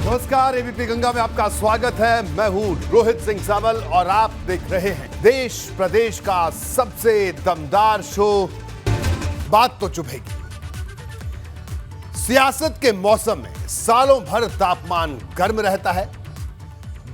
नमस्कार, एबीपी गंगा में आपका स्वागत है। मैं हूं रोहित सिंह सावल और आप देख रहे हैं देश प्रदेश का सबसे दमदार शो बात तो चुभेगी। सियासत के मौसम में सालों भर तापमान गर्म रहता है,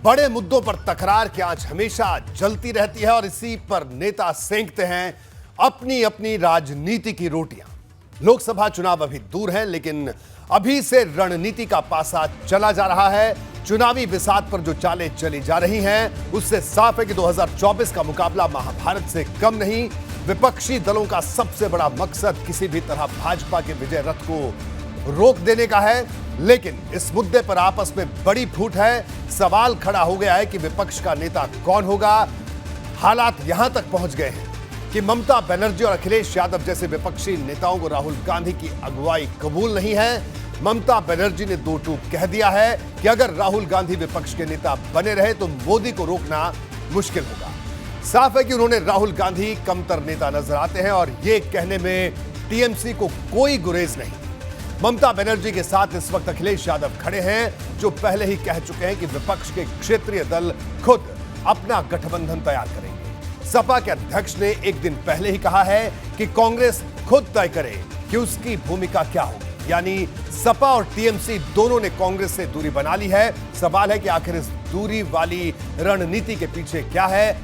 बड़े मुद्दों पर तकरार की आंच हमेशा जलती रहती है और इसी पर नेता सेंकते हैं अपनी अपनी राजनीति की रोटियां। लोकसभा चुनाव अभी दूर है, लेकिन अभी से रणनीति का पासा चला जा रहा है। चुनावी बिसात पर जो चालें चली जा रही हैं, उससे साफ है कि 2024 का मुकाबला महाभारत से कम नहीं। विपक्षी दलों का सबसे बड़ा मकसद किसी भी तरह भाजपा के विजय रथ को रोक देने का है, लेकिन इस मुद्दे पर आपस में बड़ी फूट है। सवाल खड़ा हो गया है कि विपक्ष का नेता कौन होगा। हालात यहां तक पहुंच गए हैं कि ममता बनर्जी और अखिलेश यादव जैसे विपक्षी नेताओं को राहुल गांधी की अगुवाई कबूल नहीं है। ममता बनर्जी ने दो टूक कह दिया है कि अगर राहुल गांधी विपक्ष के नेता बने रहे तो मोदी को रोकना मुश्किल होगा। साफ है कि उन्होंने राहुल गांधी कमतर नेता नजर आते हैं और ये कहने में टीएमसी को कोई गुरेज नहीं। ममता बनर्जी के साथ इस वक्त अखिलेश यादव खड़े हैं, जो पहले ही कह चुके हैं कि विपक्ष के क्षेत्रीय दल खुद अपना गठबंधन तैयार करेंगे। सपा के अध्यक्ष ने एक दिन पहले ही कहा है कि कांग्रेस खुद तय करे कि उसकी भूमिका क्या होगी। यानी सपा और टीएमसी दोनों ने कांग्रेस से दूरी बना ली है। सवाल है कि आखिर इस दूरी वाली रणनीति के पीछे क्या है।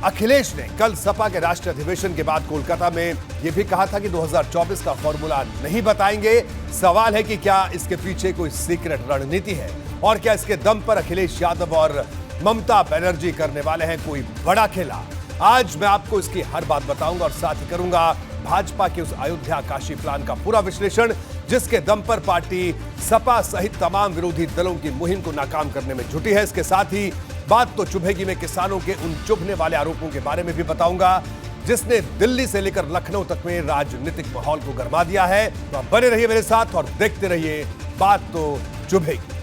अखिलेश ने कल सपा के राष्ट्रीय अधिवेशन के बाद कोलकाता में यह भी कहा था कि 2024 का फॉर्मूला नहीं बताएंगे। सवाल है कि क्या इसके पीछे कोई सीक्रेट रणनीति है और क्या इसके दम पर अखिलेश यादव और ममता बनर्जी करने वाले हैं कोई बड़ा खेला। आज मैं आपको इसकी हर बात बताऊंगा और साथ ही करूंगा भाजपा के उस अयोध्या काशी प्लान का पूरा विश्लेषण, जिसके दम पर पार्टी सपा सहित तमाम विरोधी दलों की मुहिम को नाकाम करने में जुटी है। इसके साथ ही बात तो चुभेगी में किसानों के उन चुभने वाले आरोपों के बारे में भी बताऊंगा, जिसने दिल्ली से लेकर लखनऊ तक में राजनीतिक माहौल को गरमा दिया है। तो आप बने रहिए मेरे साथ और देखते रहिए बात तो चुभेगी।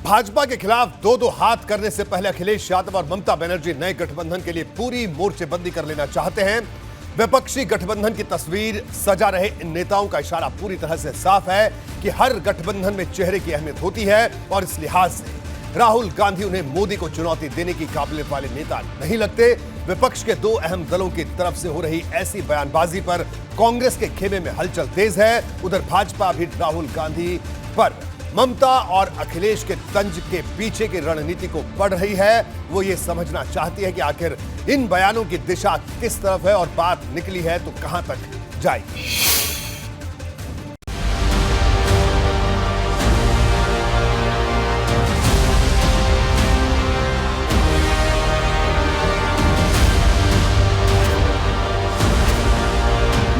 भाजपा के खिलाफ दो हाथ करने से पहले अखिलेश यादव और ममता बनर्जी नए गठबंधन के लिए पूरी मोर्चेबंदी कर लेना चाहते हैं। विपक्षी गठबंधन की तस्वीर सजा रहे इन नेताओं का इशारा पूरी तरह से साफ है कि हर गठबंधन में चेहरे की अहमियत होती है और इस लिहाज से राहुल गांधी उन्हें मोदी को चुनौती देने की काबिलियत वाले नेता नहीं लगते। विपक्ष के दो अहम दलों की तरफ से हो रही ऐसी बयानबाजी पर कांग्रेस के खेमे में हलचल तेज है। उधर भाजपा भी राहुल गांधी पर ममता और अखिलेश के तंज के पीछे की रणनीति को पढ़ रही है। वो ये समझना चाहती है कि आखिर इन बयानों की दिशा किस तरफ है और बात निकली है तो कहां तक जाएगी।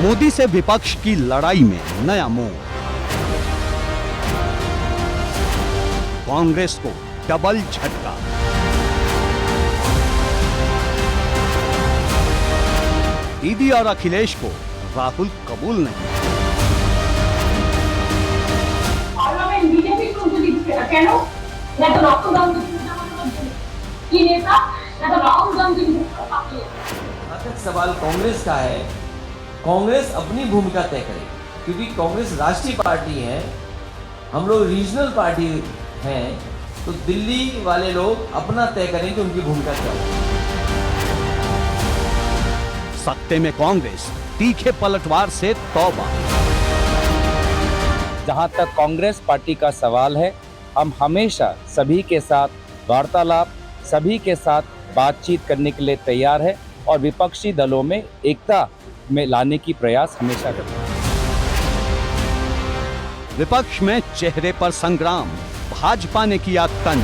मोदी से विपक्ष की लड़ाई में नया मोड़। कांग्रेस को डबल झटका। दीदी और अखिलेश को राहुल कबूल नहीं। सवाल कांग्रेस का है, कांग्रेस अपनी भूमिका तय करे, क्योंकि कांग्रेस राष्ट्रीय पार्टी है, हम लोग रीजनल पार्टी हैं, तो दिल्ली वाले लोग अपना तय करें कि उनकी भूमिका क्या है। सत्ते में कांग्रेस, तीखे पलटवार से तौबा। जहां तक कांग्रेस पार्टी का सवाल है, हम हमेशा सभी के साथ वार्तालाप, सभी के साथ बातचीत करने के लिए तैयार है और विपक्षी दलों में एकता में लाने की प्रयास हमेशा करते हैं। विपक्ष में चेहरे पर संग्राम, भाजपा ने किया तंज।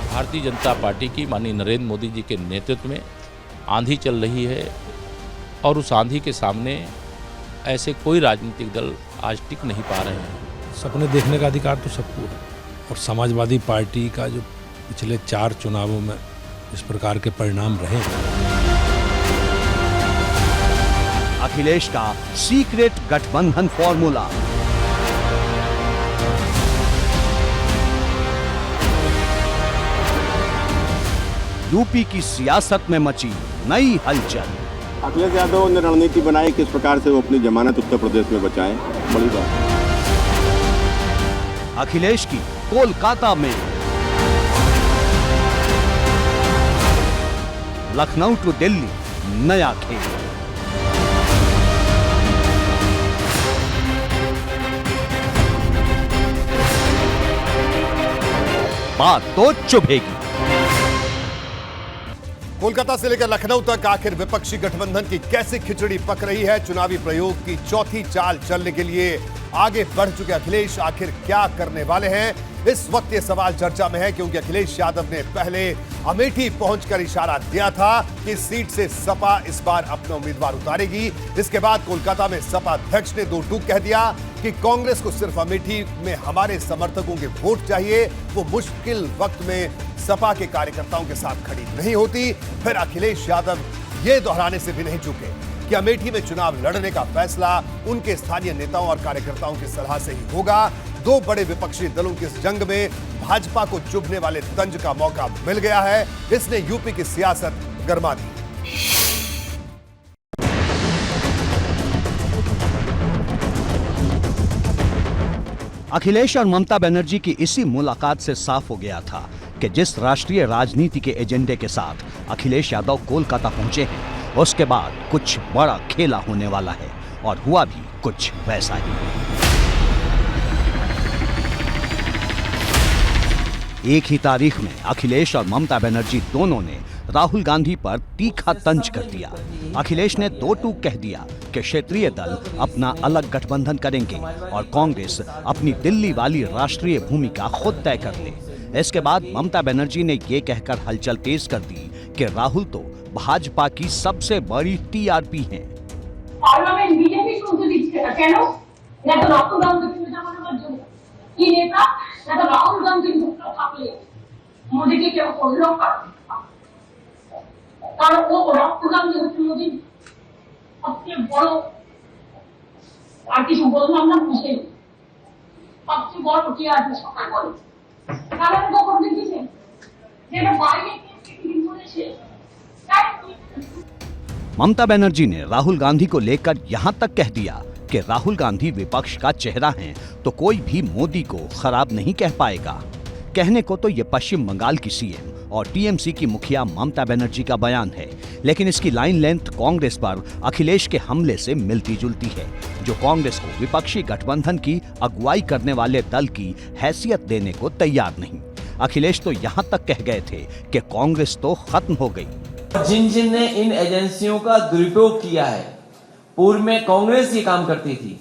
भारतीय जनता पार्टी की माननीय नरेंद्र मोदी जी के नेतृत्व में आंधी चल रही है और उस आंधी के सामने ऐसे कोई राजनीतिक दल आज टिक नहीं पा रहे हैं। सपने देखने का अधिकार तो सबको है और समाजवादी पार्टी का जो पिछले 4 चुनावों में इस प्रकार के परिणाम रहे हैं। अखिलेश का सीक्रेट गठबंधन फॉर्मूला। यूपी की सियासत में मची नई हलचल। अखिलेश यादव ने रणनीति बनाई किस प्रकार से वो अपनी जमानत उत्तर प्रदेश में बचाएं, बड़ी बात। अखिलेश की कोलकाता में, लखनऊ टू दिल्ली नया खेल। बात तो चुभेगी। कोलकाता से लेकर लखनऊ तक आखिर विपक्षी गठबंधन की कैसी खिचड़ी पक रही है। चुनावी प्रयोग की चौथी चाल चलने के लिए आगे बढ़ चुके अखिलेश आखिर क्या करने वाले हैं, इस वक्त ये सवाल चर्चा में है, क्योंकि अखिलेश यादव ने पहले अमेठी पहुंचकर इशारा दिया था कि सीट से सपा इस बार अपना उम्मीदवार उतारेगी। इसके बाद कोलकाता में सपा अध्यक्ष ने दो टूक कह दिया कि कांग्रेस को सिर्फ अमेठी में हमारे समर्थकों के वोट चाहिए, वो मुश्किल वक्त में सपा के कार्यकर्ताओं के साथ खड़ी नहीं होती। फिर अखिलेश यादव ये दोहराने से भी नहीं चूके कि अमेठी में चुनाव लड़ने का फैसला उनके स्थानीय नेताओं और कार्यकर्ताओं की सलाह से ही होगा। दो बड़े विपक्षी दलों की इस जंग में भाजपा को चुभने वाले तंज का मौका मिल गया है। इसने यूपी की सियासत गरमा दी। अखिलेश और ममता बनर्जी की इसी मुलाकात से साफ हो गया था कि जिस राष्ट्रीय राजनीति के एजेंडे के साथ अखिलेश यादव कोलकाता पहुंचे हैं, उसके बाद कुछ बड़ा खेला होने वाला है, और हुआ भी कुछ वैसा ही। एक ही तारीख में अखिलेश और ममता बनर्जी दोनों ने राहुल गांधी पर तीखा तंज कर दिया। अखिलेश ने दो टूक कह दिया कि क्षेत्रीय दल अपना अलग गठबंधन करेंगे और कांग्रेस अपनी दिल्ली वाली राष्ट्रीय भूमिका खुद तय कर ले। इसके बाद ममता बनर्जी ने ये कहकर हलचल तेज कर दी कि राहुल तो भाजपा की सबसे बड़ी टीआरपी हैं। পার্লামেন্ট বিজেপি শুনতে দিচ্ছে না কেন? না তো রাহুল গান্ধীকে মেটানোর জন্য। কি নেতা? না তো রাহুল গান্ধীর মুখটা থাকলে মোদিকে কেউ করলো না। কারণ ও রাহুল গান্ধী হচ্ছে মোদির সবচেয়ে বড়, আর কিছু বললাম না, বুঝে সবচেয়ে বড় টিআরপি সরকার বলে। কারণ তো করতে দিচ্ছে যেটা বাইরে থেকে বলেছে। ममता बनर्जी ने राहुल गांधी को लेकर यहां तक कह दिया कि राहुल गांधी विपक्ष का चेहरा हैं, तो कोई भी मोदी को खराब नहीं कह पाएगा। कहने को तो ये पश्चिम बंगाल की सीएम और टीएमसी की मुखिया ममता बनर्जी का बयान है, लेकिन इसकी लाइन लेंथ कांग्रेस पर अखिलेश के हमले से मिलती जुलती है, जो कांग्रेस को विपक्षी गठबंधन की अगुवाई करने वाले दल की हैसियत देने को तैयार नहीं। अखिलेश तो यहां तक कह गए थे कि कांग्रेस तो खत्म हो गई। जिन जिन ने इन एजेंसियों का दुरुपयोग किया है, पूर्व में कांग्रेस ये काम करती थी,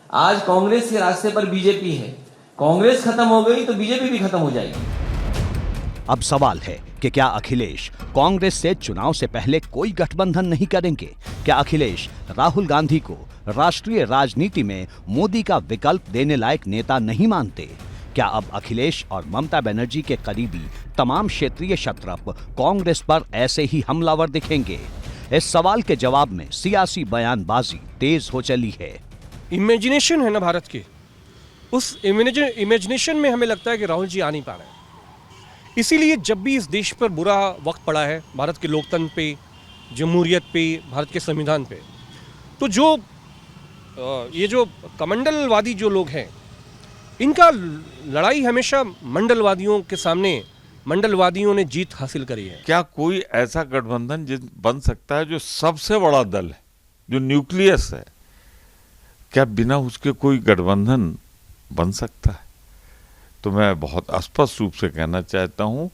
आज कांग्रेस के रास्ते पर बीजेपी है। कांग्रेस खत्म हो गई तो बीजेपी भी खत्म हो जाएगी। अब सवाल है कि क्या अखिलेश कांग्रेस से चुनाव से पहले कोई गठबंधन नहीं करेंगे? क्या अखिलेश राहुल गांधी को राष्ट्रीय राजनीति में मोदी का विकल्प देने लायक नेता नहीं मानते? क्या अब अखिलेश और ममता बनर्जी के करीबी तमाम क्षेत्रीय शत्रप कांग्रेस पर ऐसे ही हमलावर दिखेंगे? इस सवाल के जवाब में सियासी बयानबाजी तेज हो चली है। इमेजिनेशन है ना भारत की, उस इमेजिनेशन में हमें लगता है कि राहुल जी आ नहीं पा रहे हैं। इसीलिए जब भी इस देश पर बुरा वक्त पड़ा है, भारत के लोकतंत्र पे, जमहूरियत पे, भारत के संविधान पे, तो ये जो कमंडलवादी जो लोग हैं, इनका लड़ाई हमेशा मंडलवादियों के सामने मंडलवादियों ने जीत हासिल करी है। क्या कोई ऐसा गठबंधन बन सकता है जो सबसे बड़ा दल है, जो न्यूक्लियस है, क्या बिना उसके कोई गठबंधन बन सकता है? तो मैं बहुत स्पष्ट रूप से कहना चाहता हूं,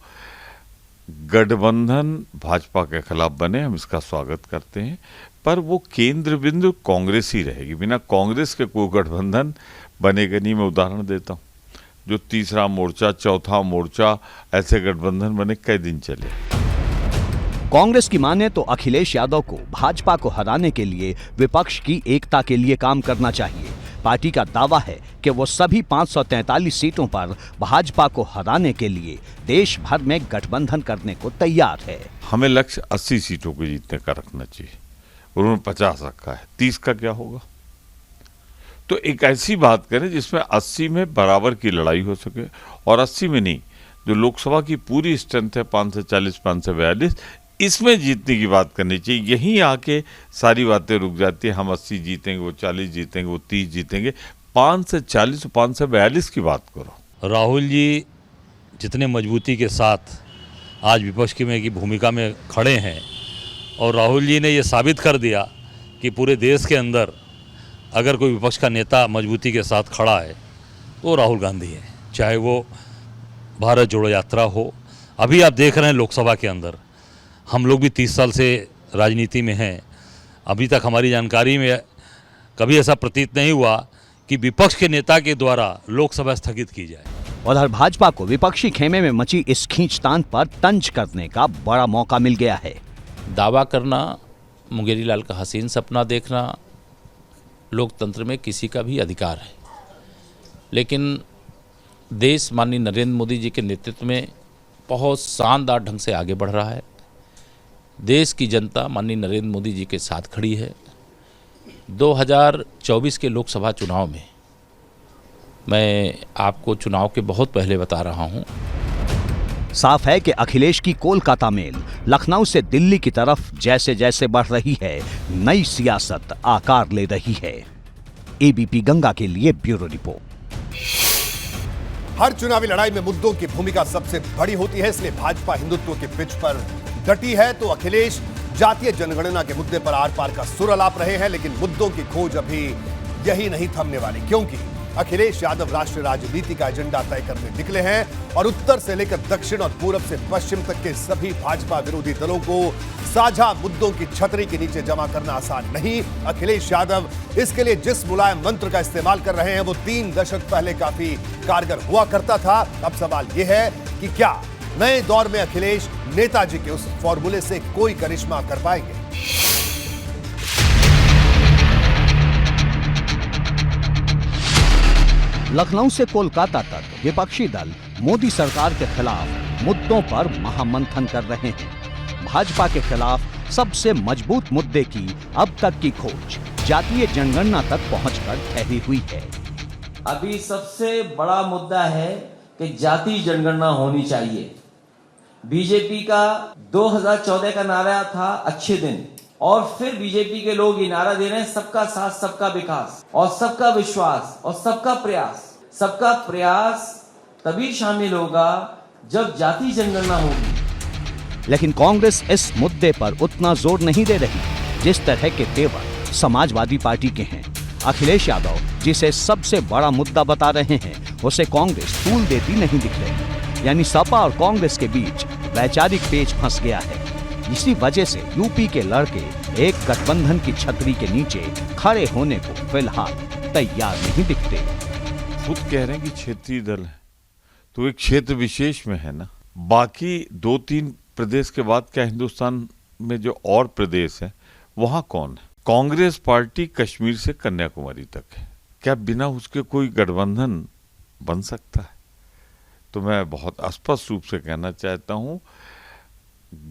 गठबंधन भाजपा के खिलाफ बने, हम इसका स्वागत करते हैं, पर वो केंद्र बिंदु कांग्रेस ही रहेगी। बिना कांग्रेस के कोई गठबंधन बनेगा नहीं। मैं उदाहरण देता हूं, जो तीसरा मोर्चा, चौथा मोर्चा, ऐसे गठबंधन बने कई दिन चले। कांग्रेस की माने तो अखिलेश यादव को भाजपा को हराने के लिए विपक्ष की एकता के लिए काम करना चाहिए। पार्टी का दावा है कि वो सभी 543 सीटों पर भाजपा को हराने के लिए देश भर में गठबंधन करने को तैयार है। हमें लक्ष्य 80 सीटों को जीतने का रखना चाहिए, उन्होंने 50 रखा है, 30 का क्या होगा? तो एक ऐसी बात करें जिसमें 80 में बराबर की लड़ाई हो सके, और 80 में नहीं, जो लोकसभा की पूरी स्ट्रेंथ है 540 542, इसमें जीतने की बात करनी चाहिए। यहीं आके सारी बातें रुक जाती है। हम 80 जीतेंगे, वो 40 जीतेंगे, वो 30 जीतेंगे। 540 542 की बात करो। राहुल जी जितने मजबूती के साथ आज विपक्ष की भूमिका में खड़े हैं, और राहुल जी ने ये साबित कर दिया कि पूरे देश के अंदर अगर कोई विपक्ष का नेता मजबूती के साथ खड़ा है तो राहुल गांधी है। चाहे वो भारत जोड़ो यात्रा हो, अभी आप देख रहे हैं लोकसभा के अंदर, हम लोग भी 30 साल से राजनीति में हैं, अभी तक हमारी जानकारी में कभी ऐसा प्रतीत नहीं हुआ कि विपक्ष के नेता के द्वारा लोकसभा स्थगित की जाए। उधर भाजपा को विपक्षी खेमे में मची इस खींचतान पर तंज करने का बड़ा मौका मिल गया है। दावा करना, मुंगेरी लाल का हसीन सपना देखना लोकतंत्र में किसी का भी अधिकार है, लेकिन देश माननीय नरेंद्र मोदी जी के नेतृत्व में बहुत शानदार ढंग से आगे बढ़ रहा है। देश की जनता माननीय नरेंद्र मोदी जी के साथ खड़ी है। 2024 के लोकसभा चुनाव में, मैं आपको चुनाव के बहुत पहले बता रहा हूं, साफ है कि अखिलेश की कोलकाता मेल लखनऊ से दिल्ली की तरफ जैसे जैसे बढ़ रही है, नई सियासत आकार ले रही है। एबीपी गंगा के लिए ब्यूरो रिपोर्ट। हर चुनावी लड़ाई में मुद्दों की भूमिका सबसे बड़ी होती है, इसलिए भाजपा हिंदुत्व के पिच पर डटी है, तो अखिलेश जातीय जनगणना के मुद्दे पर आर पार का सुर अलाप रहे हैं। लेकिन मुद्दों की खोज अभी यही नहीं थमने वाली, क्योंकि अखिलेश यादव राष्ट्रीय राजनीति का एजेंडा तय करने निकले हैं और उत्तर से लेकर दक्षिण और पूरब से पश्चिम तक के सभी भाजपा विरोधी दलों को साझा मुद्दों की छतरी के नीचे जमा करना आसान नहीं। अखिलेश यादव इसके लिए जिस मुलायम मंत्र का इस्तेमाल कर रहे हैं वो 3 दशक पहले काफी कारगर हुआ करता था। अब सवाल यह है कि क्या नए दौर में अखिलेश नेताजी के उस फॉर्मूले से कोई करिश्मा कर पाएंगे। लखनऊ से कोलकाता तक विपक्षी दल मोदी सरकार के खिलाफ मुद्दों पर महामंथन कर रहे हैं। भाजपा के खिलाफ सबसे मजबूत मुद्दे की अब तक की खोज जातीय जनगणना तक पहुंचकर ठहरी हुई है। अभी सबसे बड़ा मुद्दा है कि जाति जनगणना होनी चाहिए। बीजेपी का 2014 का नारा था अच्छे दिन, और फिर बीजेपी के लोग ये नारा दे रहे हैं सबका साथ, सबका विकास और सबका विश्वास और सबका प्रयास। सबका प्रयास तभी शामिल होगा जब जाति जनगणना होगी। लेकिन कांग्रेस इस मुद्दे पर उतना जोर नहीं दे रही जिस तरह के तेवर समाजवादी पार्टी के हैं। अखिलेश यादव जिसे सबसे बड़ा मुद्दा बता रहे हैं, उसे कांग्रेस तूल देती नहीं दिख रही। यानी सपा और कांग्रेस के बीच वैचारिक पेच फंस गया है। इसी वजह से यूपी के लड़के एक गठबंधन की छतरी के नीचे खड़े होने को फिलहाल तैयार नहीं दिखते। खुद कह रहे हैं कि क्षेत्रीय दल है, तो एक क्षेत्र विशेष में है ना। बाकी 2-3 प्रदेश के बाद क्या हिंदुस्तान में जो और प्रदेश है वहां कौन है? कांग्रेस पार्टी कश्मीर से कन्याकुमारी तक है। क्या बिना उसके कोई गठबंधन बन सकता है? तो मैं बहुत स्पष्ट रूप से कहना चाहता हूं,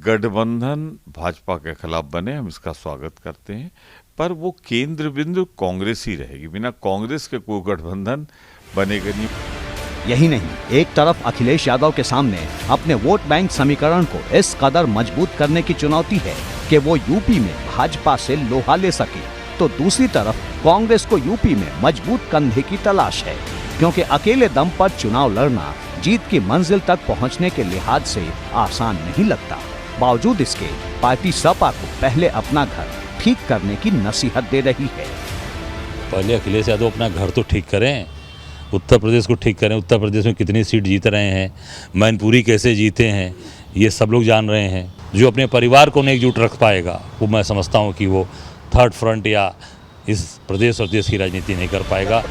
गठबंधन भाजपा के खिलाफ बने, हम इसका स्वागत करते हैं, पर वो केंद्र बिंदु कांग्रेस ही रहेगी। बिना कांग्रेस के कोई गठबंधन बनेगा नहीं। यही नहीं, एक तरफ अखिलेश यादव के सामने अपने वोट बैंक समीकरण को इस कदर मजबूत करने की चुनौती है कि वो यूपी में भाजपा से लोहा ले सके, तो दूसरी तरफ कांग्रेस को यूपी में मजबूत कंधे की तलाश है, क्योंकि अकेले दम पर चुनाव लड़ना जीत की मंजिल तक पहुंचने के लिहाज से आसान नहीं लगता। बावजूद इसके पार्टी सपा को पहले अपना घर ठीक करने की नसीहत दे रही है। पहले अखिलेश यादव अपना घर तो ठीक करें, उत्तर प्रदेश को ठीक करें। उत्तर प्रदेश में कितनी सीट जीत रहे हैं, मैनपुरी कैसे जीते हैं, ये सब लोग जान रहे हैं। जो अपने परिवार को नहीं एकजुट रख पाएगा, वो मैं समझता हूँ कि वो थर्ड फ्रंट या इस प्रदेश और देश की राजनीति नहीं कर पाएगा।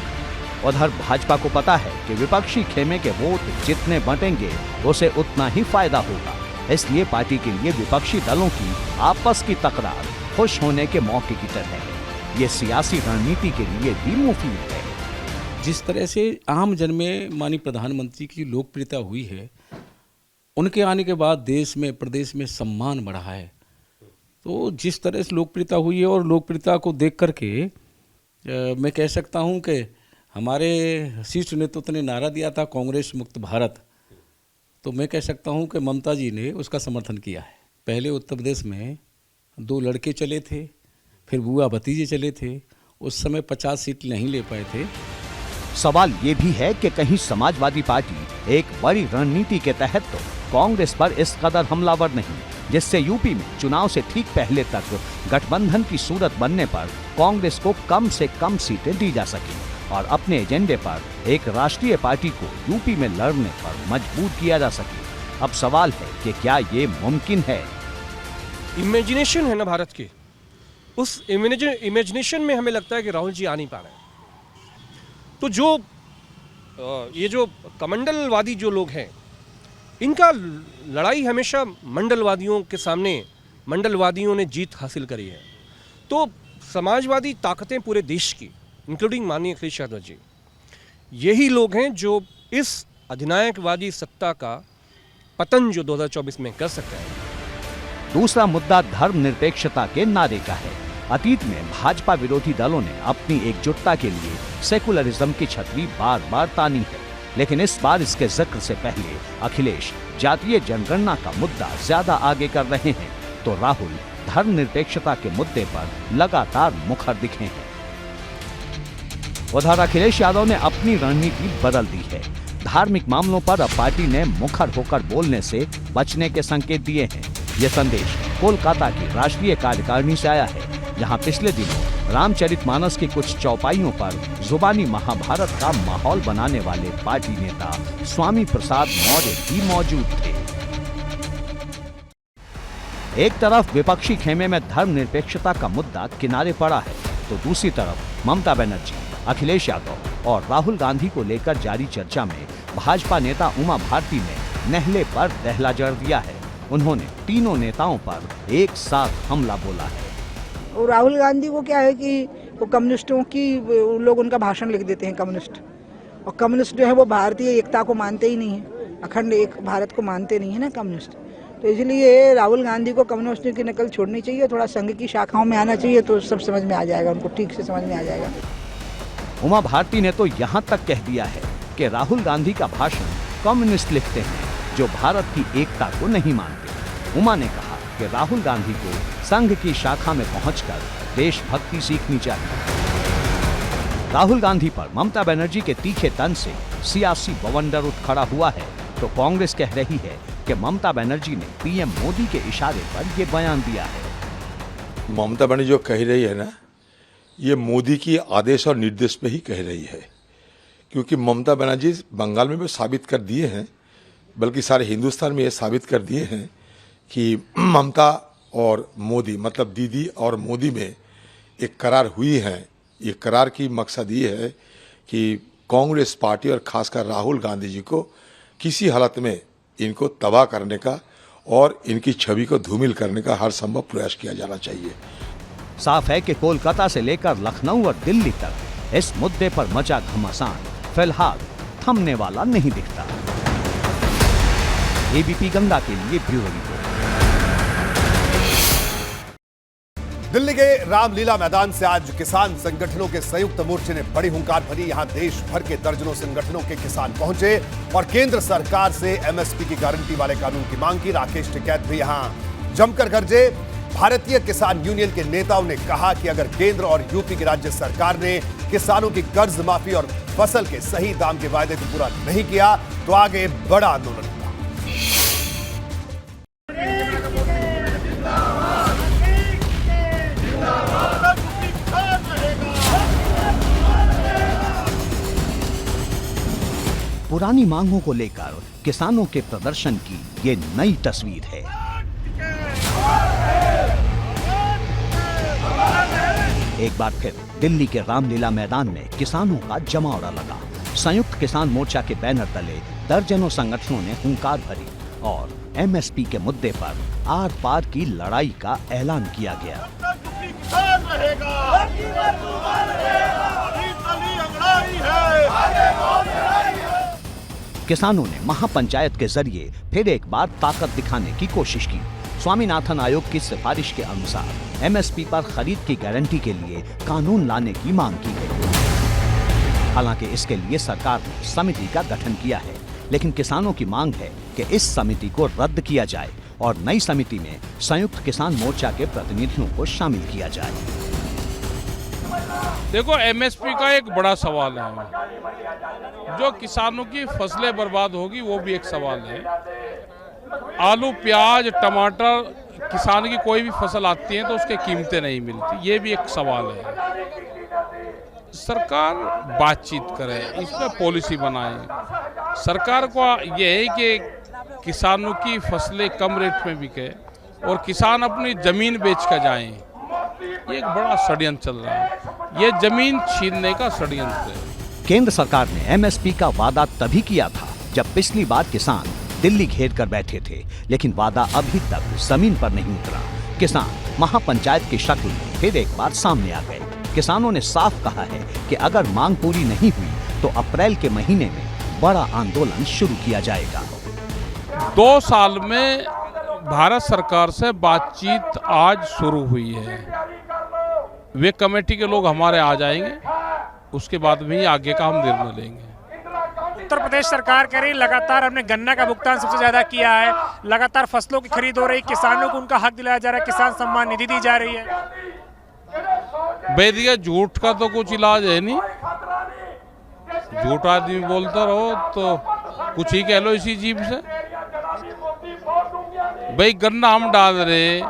उधर भाजपा को पता है कि विपक्षी खेमे के वोट जितने बंटेंगे उसे उतना ही फायदा होगा। इसलिए पार्टी के लिए विपक्षी दलों की आपस की तकरार खुश होने के मौके की तरह है। ये सियासी रणनीति के लिए भी मुफीद है। जिस तरह से आम जन में माननीय प्रधानमंत्री की लोकप्रियता हुई है, उनके आने के बाद देश में प्रदेश में सम्मान बढ़ा है। तो जिस तरह से लोकप्रियता हुई है, और लोकप्रियता को देख करके मैं कह सकता हूँ कि हमारे शीर्ष नेतृत्व ने नारा दिया था कांग्रेस मुक्त भारत, तो मैं कह सकता हूं कि ममता जी ने उसका समर्थन किया है। पहले उत्तर प्रदेश में 2 लड़के चले थे, फिर बुआ भतीजे चले थे, उस समय 50 सीट नहीं ले पाए थे। सवाल ये भी है कि कहीं समाजवादी पार्टी एक बड़ी रणनीति के तहत तो कांग्रेस पर इस कदर हमलावर नहीं, जिससे यूपी में चुनाव से ठीक पहले तक गठबंधन की सूरत बनने पर कांग्रेस को कम से कम सीटें दी जा सकें और अपने एजेंडे पर एक राष्ट्रीय पार्टी को यूपी में लड़ने पर मजबूर किया जा सके। अब सवाल है कि क्या ये मुमकिन है? इमेजिनेशन है ना भारत की, उस इमेजिनेशन में हमें लगता है कि राहुल जी आ नहीं पा रहे हैं। तो ये जो कमंडलवादी जो लोग हैं, इनका लड़ाई हमेशा मंडलवादियों के सामने मंडलवादियों ने जीत हासिल करी है। तो समाजवादी ताकतें पूरे देश की, इंक्लूडिंग माननीय अखिलेश यादव जी, यही लोग हैं जो इस अधिनायकवादी सत्ता का पतन जो 2024 में कर सकते हैं। दूसरा मुद्दा धर्मनिरपेक्षता के नारे का है। अतीत में भाजपा विरोधी दलों ने अपनी एकजुटता के लिए सेकुलरिज्म की छतरी बार बार तानी है, लेकिन इस बार इसके जिक्र से पहले अखिलेश जातीय जनगणना का मुद्दा ज्यादा आगे कर रहे हैं, तो राहुल धर्मनिरपेक्षता के मुद्दे पर लगातार मुखर दिखे हैं। उधर अखिलेश यादव ने अपनी रणनीति बदल दी है। धार्मिक मामलों पर अब पार्टी ने मुखर होकर बोलने से बचने के संकेत दिए हैं। ये संदेश कोलकाता की राष्ट्रीय कार्यकारिणी से आया है, जहां पिछले दिनों रामचरितमानस की कुछ चौपाइयों पर जुबानी महाभारत का माहौल बनाने वाले पार्टी नेता स्वामी प्रसाद मौर्य भी मौजूद थे। एक तरफ विपक्षी खेमे में धर्मनिरपेक्षता का मुद्दा किनारे पड़ा है, तो दूसरी तरफ ममता बनर्जी, अखिलेश यादव और राहुल गांधी को लेकर जारी चर्चा में भाजपा नेता उमा भारती ने नहले पर दहला जड़ दिया है। उन्होंने तीनों नेताओं पर एक साथ हमला बोला है। और राहुल गांधी को क्या है कि वो कम्युनिस्टों की, लोग उनका भाषण लिख देते हैं कम्युनिस्ट, और कम्युनिस्ट जो है वो भारतीय एकता को मानते ही नहीं है, अखंड एक भारत को मानते नहीं है ना कम्युनिस्ट। तो इसलिए राहुल गांधी को कम्युनिस्टों की नकल छोड़नी चाहिए, थोड़ा संघ की शाखाओं में आना चाहिए, तो सब समझ में आ जाएगा, उनको ठीक से समझ में आ जाएगा। उमा भारती ने तो यहाँ तक कह दिया है कि राहुल गांधी का भाषण कम्युनिस्ट लिखते हैं जो भारत की एकता को नहीं मानते। उमा ने कहा कि राहुल गांधी को संघ की शाखा में पहुंचकर देशभक्ति सीखनी चाहिए। राहुल गांधी पर ममता बनर्जी के तीखे तंज से सियासी बवंडर उठ खड़ा हुआ है, तो कांग्रेस कह रही है कि ममता बनर्जी ने पीएम मोदी के इशारे पर ये बयान दिया है। ममता बनर्जी जो कह रही है ना, ये मोदी की आदेश और निर्देश पे ही कह रही है, क्योंकि ममता बनर्जी बंगाल में भी साबित कर दिए हैं, बल्कि सारे हिंदुस्तान में ये साबित कर दिए हैं कि ममता और मोदी, मतलब दीदी और मोदी में एक करार हुई है। ये करार की मकसद ये है कि कांग्रेस पार्टी और खासकर राहुल गांधी जी को किसी हालत में इनको तबाह करने का और इनकी छवि को धूमिल करने का हर संभव प्रयास किया जाना चाहिए। साफ है कि कोलकाता से लेकर लखनऊ और दिल्ली तक इस मुद्दे पर मचा घमासान फिलहाल थमने वाला नहीं दिखता। एबीपी गंगा के लिए ब्यूरो रिपोर्ट। दिल्ली के रामलीला मैदान से आज किसान संगठनों के संयुक्त मोर्चे ने बड़ी हुंकार भरी। यहां देश भर के दर्जनों संगठनों के किसान पहुंचे और केंद्र सरकार से एमएसपी की गारंटी वाले कानून की मांग की। राकेश टिकैत भी यहां जमकर गरजे। भारतीय किसान यूनियन के नेताओं ने कहा कि अगर केंद्र और यूपी की राज्य सरकार ने किसानों की कर्ज माफी और फसल के सही दाम के वायदे को पूरा नहीं किया तो आगे बड़ा आंदोलन होगा। पुरानी मांगों को लेकर किसानों के प्रदर्शन की ये नई तस्वीर है। एक बार फिर दिल्ली के रामलीला मैदान में किसानों का जमावड़ा लगा। संयुक्त किसान मोर्चा के बैनर तले दर्जनों संगठनों ने हुंकार भरी और एमएसपी के मुद्दे पर आर पार की लड़ाई का ऐलान किया गया। किसानों ने महापंचायत के जरिए फिर एक बार ताकत दिखाने की कोशिश की। स्वामीनाथन आयोग की सिफारिश के अनुसार एमएसपी पर खरीद की गारंटी के लिए कानून लाने की मांग की गई। हालांकि इसके लिए सरकार ने समिति का गठन किया है, लेकिन किसानों की मांग है कि इस समिति को रद्द किया जाए और नई समिति में संयुक्त किसान मोर्चा के प्रतिनिधियों को शामिल किया जाए। देखो, एमएसपी का एक बड़ा सवाल है। जो किसानों की फसलें बर्बाद होगी वो भी एक सवाल है। आलू, प्याज, टमाटर, किसान की कोई भी फसल आती है तो उसके कीमतें नहीं मिलती, ये भी एक सवाल है। सरकार बातचीत करे, इसमें पॉलिसी बनाए। सरकार को ये है कि किसानों की फसलें कम रेट में बिके और किसान अपनी जमीन बेच कर जाएं। ये एक बड़ा षड्यंत्र चल रहा है, ये जमीन छीनने का षड्यंत्र है। केंद्र सरकार ने एमएसपी का वादा तभी किया था जब पिछली बार किसान दिल्ली घेर कर बैठे थे, लेकिन वादा अभी तक जमीन पर नहीं उतरा। किसान महापंचायत की शक्ल में फिर एक बार सामने आ गए। किसानों ने साफ कहा है कि अगर मांग पूरी नहीं हुई तो अप्रैल के महीने में बड़ा आंदोलन शुरू किया जाएगा। 2 साल में भारत सरकार से बातचीत आज शुरू हुई है। वे कमेटी के लोग हमारे आ जाएंगे, उसके बाद में ही आगे का हम निर्णय लेंगे। उत्तर प्रदेश सरकार कह रही लगातार हमने गन्ना का भुगतान सबसे ज्यादा किया है, लगातार फसलों की खरीद हो रही, किसानों को उनका हक दिलाया जा रहा है, किसान सम्मान निधि दी जा रही है। वैदिक झूठ का तो कुछ इलाज है नहीं। झूठ आदमी बोलता रहो तो कुछ ही कह लो इसी जीभ से। भाई गन्ना हम डाल रहे,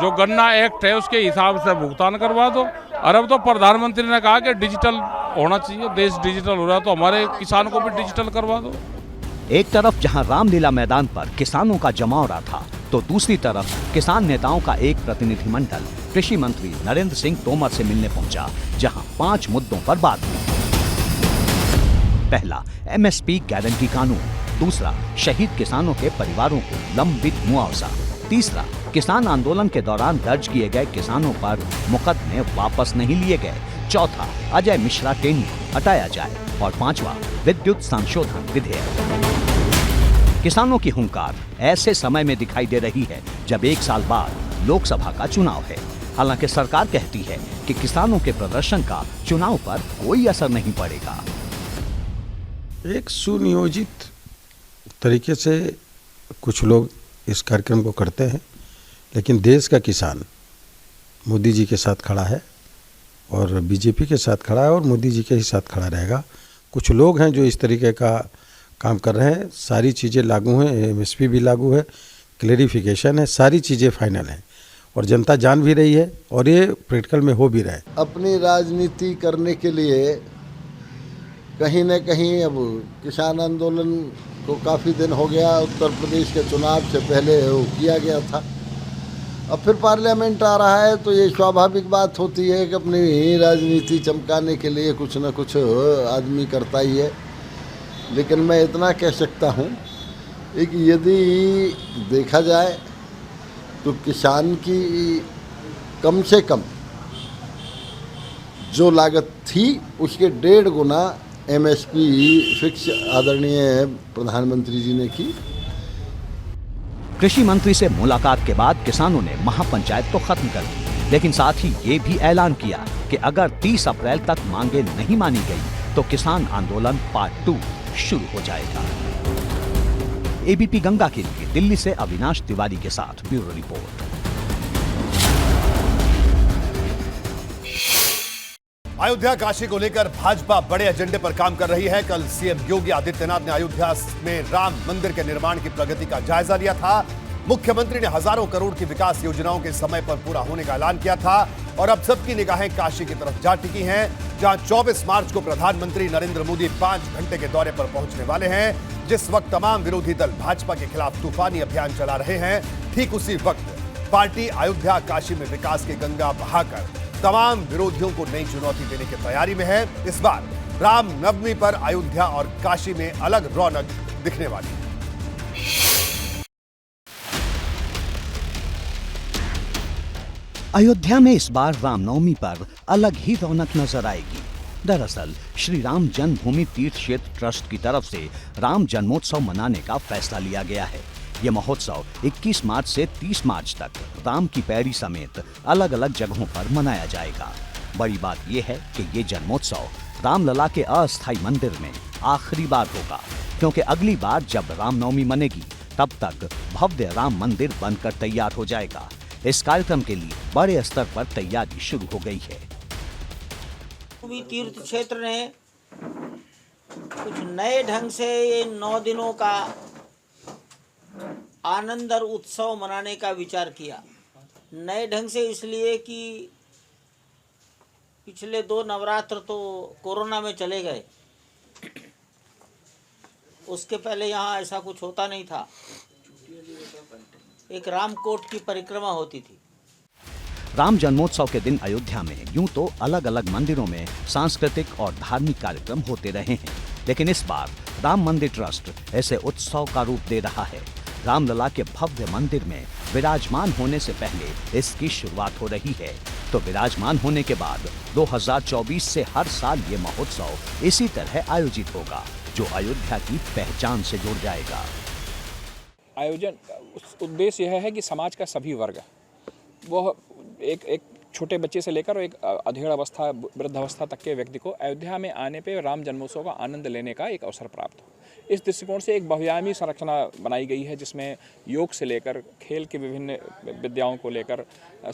जो गन्ना एक्ट है उसके हिसाब से भुगतान करवा दो। और अब तो प्रधानमंत्री ने कहा कि डिजिटल होना चाहिए, देश डिजिटल हो रहा है तो हमारे किसान को भी डिजिटल करवा दो। एक तरफ जहां रामलीला मैदान पर किसानों का जमावड़ा था, तो दूसरी तरफ किसान नेताओं का एक प्रतिनिधिमंडल कृषि मंत्री नरेंद्र सिंह तोमर से मिलने पहुंचा, जहां 5 मुद्दों पर बात हुई। पहला, एमएसपी गारंटी कानून। दूसरा, शहीद किसानों के परिवारों को लंबित मुआवजा। तीसरा, किसान आंदोलन के दौरान दर्ज किए गए किसानों पर मुकदमे वापस नहीं लिए गए। चौथा, अजय मिश्रा टेन्योर हटाया जाए। और 5वां, विद्युत संशोधन विधेयक। किसानों की हुंकार ऐसे समय में दिखाई दे रही है जब 1 साल बाद लोकसभा का चुनाव है। हालांकि सरकार कहती है कि किसानों के प्रदर्शन का चुनाव पर कोई असर नहीं पड़ेगा। एक सुनियोजित तरीके से कुछ लोग इस कार्यक्रम को करते हैं, लेकिन देश का किसान मोदी जी के साथ खड़ा है और बीजेपी के साथ खड़ा है और मोदी जी के ही साथ खड़ा रहेगा। कुछ लोग हैं जो इस तरीके का काम कर रहे हैं। सारी चीज़ें लागू हैं, एमएसपी भी लागू है, क्लेरिफिकेशन है, सारी चीज़ें फाइनल हैं और जनता जान भी रही है और ये प्रैक्टिकल में हो भी रहा है। अपनी राजनीति करने के लिए कहीं न कहीं अब किसान आंदोलन को काफ़ी दिन हो गया, उत्तर प्रदेश के चुनाव से पहले वो किया गया था। अब फिर पार्लियामेंट आ रहा है तो ये स्वाभाविक बात होती है कि अपनी राजनीति चमकाने के लिए कुछ न कुछ आदमी करता ही है। लेकिन मैं इतना कह सकता हूँ कि यदि देखा जाए तो किसान की कम से कम जो लागत थी उसके 1.5 गुना एमएसपी फिक्स आदरणीय प्रधानमंत्री जी ने की। कृषि मंत्री से मुलाकात के बाद किसानों ने महापंचायत तो खत्म कर दी, लेकिन साथ ही ये भी ऐलान किया कि अगर 30 अप्रैल तक मांगे नहीं मानी गई तो किसान आंदोलन पार्ट 2 शुरू हो जाएगा। एबीपी गंगा के लिए दिल्ली से अविनाश तिवारी के साथ ब्यूरो रिपोर्ट। अयोध्या काशी को लेकर भाजपा बड़े एजेंडे पर काम कर रही है। कल सीएम योगी आदित्यनाथ ने अयोध्या में राम मंदिर के निर्माण की प्रगति का जायजा लिया था। मुख्यमंत्री ने हजारों करोड़ की विकास योजनाओं के समय पर पूरा होने का ऐलान किया था और अब सबकी निगाहें काशी की तरफ जा टिकी हैं, जहां 24 मार्च को प्रधानमंत्री नरेंद्र मोदी 5 घंटे के दौरे पर पहुंचने वाले हैं। जिस वक्त तमाम विरोधी दल भाजपा के खिलाफ तूफानी अभियान चला रहे हैं, ठीक उसी वक्त पार्टी अयोध्या काशी में विकास की गंगा बहाकर तमाम विरोधियों को नई चुनौती देने की तैयारी में है। इस बार राम नवमी पर अयोध्या और काशी में अलग रौनक दिखने वाली है। अयोध्या में इस बार रामनवमी पर अलग ही रौनक नजर आएगी। दरअसल श्री राम जन्मभूमि तीर्थ क्षेत्र ट्रस्ट की तरफ से राम जन्मोत्सव मनाने का फैसला लिया गया है। ये महोत्सव 21 मार्च से 30 मार्च तक राम की पैड़ी समेत अलग अलग जगहों पर मनाया जाएगा। बड़ी बात यह है कि ये जन्मोत्सव रामलला के अस्थायी मंदिर में आखिरी बार होगा। क्योंकि अगली बार जब रामनवमी मनेगी तब तक भव्य राम मंदिर बनकर तैयार हो जाएगा। इस कार्यक्रम के लिए बड़े स्तर पर तैयारी शुरू हो गई है। तीर्थ क्षेत्र ने कुछ नए ढंग से ये 9 दिनों का आनंद और उत्सव मनाने का विचार किया। नए ढंग से इसलिए कि पिछले 2 नवरात्र तो कोरोना में चले गए, उसके पहले यहाँ ऐसा कुछ होता नहीं था। एक रामकोट की परिक्रमा होती थी। राम जन्मोत्सव के दिन अयोध्या में यूं तो अलग अलग मंदिरों में सांस्कृतिक और धार्मिक कार्यक्रम होते रहे हैं, लेकिन इस बार राम मंदिर ट्रस्ट ऐसे उत्सव का रूप दे रहा है। रामलला के भव्य मंदिर में विराजमान होने से पहले इसकी शुरुआत हो रही है, तो विराजमान होने के बाद 2024 से हर साल ये महोत्सव इसी तरह आयोजित होगा, जो अयोध्या की पहचान से जुड़ जाएगा। आयोजन उद्देश्य यह है कि समाज का सभी वर्ग, वो एक छोटे बच्चे से लेकर एक अधेड़ अवस्था, वृद्धावस्था तक के व्यक्ति को अयोध्या में आने पे राम जन्मोत्सव का आनंद लेने का एक अवसर प्राप्त हो। इस दृष्टिकोण से एक बहुआयामी संरचना बनाई गई है, जिसमें योग से लेकर खेल के विभिन्न विद्याओं को लेकर,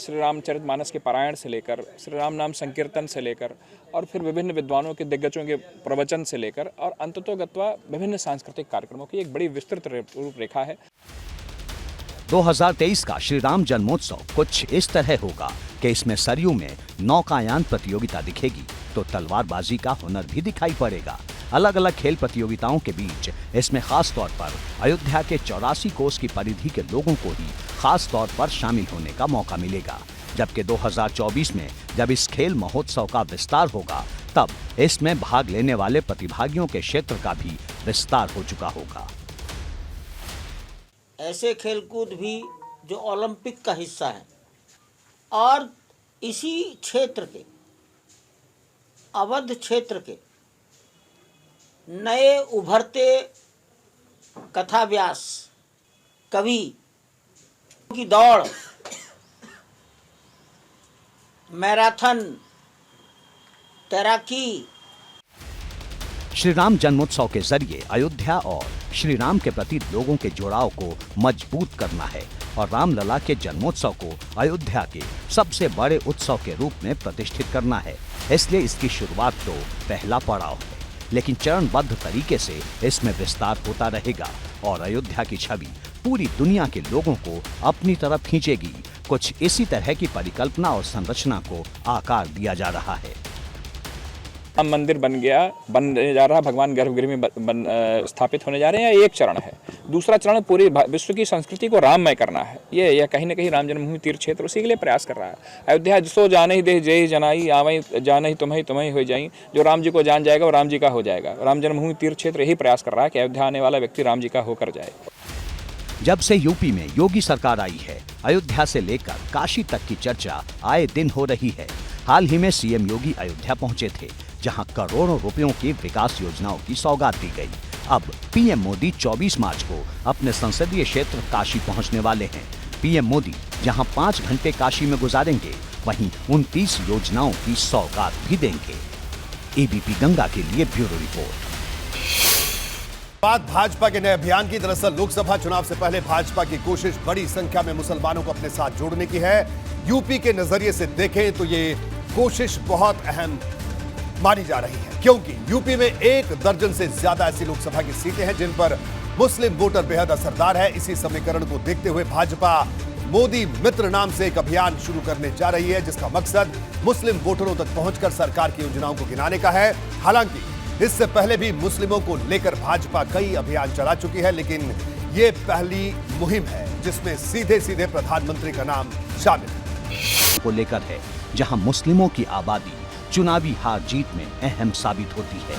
श्री रामचरितमानस के पारायण से लेकर, श्री राम नाम संकीर्तन से लेकर, और फिर विभिन्न विद्वानों के दिग्गजों के प्रवचन से लेकर, और अंततोगत्वा विभिन्न सांस्कृतिक कार्यक्रमों की एक बड़ी विस्तृत रूपरेखा है। 2023 का श्री राम जन्मोत्सव कुछ इस तरह होगा कि इसमें सरयू में नौकायान प्रतियोगिता दिखेगी, तो तलवारबाजी का हुनर भी दिखाई पड़ेगा। अलग अलग खेल प्रतियोगिताओं के बीच इसमें खास तौर पर अयोध्या के 84 कोस की परिधि के लोगों को ही खास तौर पर शामिल होने का मौका मिलेगा, जबकि 2024 में जब इस खेल महोत्सव का विस्तार होगा तब इसमें भाग लेने वाले प्रतिभागियों के क्षेत्र का भी विस्तार हो चुका होगा। ऐसे खेलकूद भी जो ओलंपिक का हिस्सा है, और इसी क्षेत्र के, अवध क्षेत्र के नए उभरते कथा व्यास, कवि की दौड़, मैराथन, तैराकी। श्री राम जन्मोत्सव के जरिए अयोध्या और श्री राम के प्रति लोगों के जुड़ाव को मजबूत करना है और रामलला के जन्मोत्सव को अयोध्या के सबसे बड़े उत्सव के रूप में प्रतिष्ठित करना है। इसलिए इसकी शुरुआत तो पहला पड़ाव है, लेकिन चरणबद्ध तरीके से इसमें विस्तार होता रहेगा और अयोध्या की छवि पूरी दुनिया के लोगों को अपनी तरफ खींचेगी। कुछ इसी तरह की परिकल्पना और संरचना को आकार दिया जा रहा है। राम मंदिर बनने जा रहा, भगवान गर्भगृह में स्थापित होने जा रहे हैं। एक चरण है। दूसरा चरण पूरी विश्व की संस्कृति को राममय करना है। ये कहीं न कहीं राम जन्मभूमि तीर्थ क्षेत्र उसी के लिए प्रयास कर रहा है। अयोध्या जिसो जाने ही दे जय जनाई, आवई जाने ही तुम्हें हो जाई। जो राम जी को जान जाएगा वो राम जी का हो जाएगा। राम जन्मभूमि तीर्थ क्षेत्र यही प्रयास कर रहा है कि अयोध्या आने वाला व्यक्ति राम जी का होकर जाए। जब से यूपी में योगी सरकार आई है, अयोध्या से लेकर काशी तक की चर्चा आए दिन हो रही है। हाल ही में सीएम योगी अयोध्या पहुंचे थे, जहां करोड़ों रुपयों की विकास योजनाओं की सौगात दी गई। अब पीएम मोदी 24 मार्च को अपने संसदीय क्षेत्र काशी पहुंचने वाले हैं। पीएम मोदी जहां 5 घंटे काशी में गुजारेंगे, वहीं 29 योजनाओं की सौगात भी देंगे। एबीपी गंगा के लिए ब्यूरो रिपोर्ट। बात भाजपा के नए अभियान की। दरअसल लोकसभा चुनाव से पहले भाजपा की कोशिश बड़ी संख्या में मुसलमानों को अपने साथ जोड़ने की है। यूपी के नजरिए से देखें तो ये कोशिश बहुत अहम मानी जा रही है, क्योंकि यूपी में 1 दर्जन से ज्यादा ऐसी लोकसभा की सीटें हैं जिन पर मुस्लिम वोटर बेहद असरदार है। इसी समीकरण को देखते हुए भाजपा मोदी मित्र नाम से एक अभियान शुरू करने जा रही है, जिसका मकसद मुस्लिम वोटरों तक पहुंचकर सरकार की योजनाओं को गिनाने का है। हालांकि इससे पहले भी मुस्लिमों को लेकर भाजपा कई अभियान चला चुकी है, लेकिन ये पहली मुहिम है जिसमें सीधे सीधे प्रधानमंत्री का नाम शामिल है। को लेकर है, जहां मुस्लिमों की आबादी चुनावी हार जीत में अहम साबित होती है।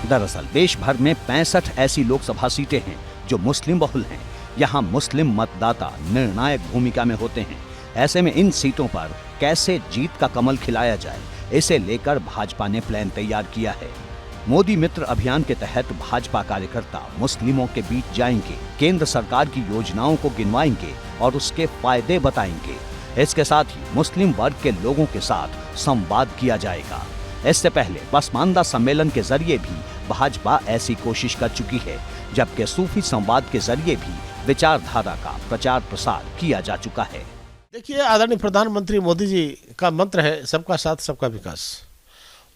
दरअसल देश भर में 65 ऐसी लोकसभा सीटें हैं जो मुस्लिम बहुल हैं। यहां मुस्लिम मतदाता निर्णायक भूमिका में होते हैं। ऐसे में इन सीटों पर कैसे जीत का कमल खिलाया जाए, इसे लेकर भाजपा ने प्लान तैयार किया है। मोदी मित्र अभियान के तहत भाजपा कार्यकर्ता मुस्लिमों के बीच जाएंगे, केंद्र सरकार की योजनाओं को गिनवाएंगे और उसके फायदे बताएंगे। इसके साथ ही मुस्लिम वर्ग के लोगों के साथ संवाद किया जाएगा। इससे पहले पसमानदा सम्मेलन के जरिए भी भाजपा ऐसी कोशिश कर चुकी है, जबकि सूफी संवाद के जरिए भी विचारधारा का प्रचार प्रसार किया जा चुका है। देखिए, आदरणीय प्रधानमंत्री मोदी जी का मंत्र है सबका साथ सबका विकास,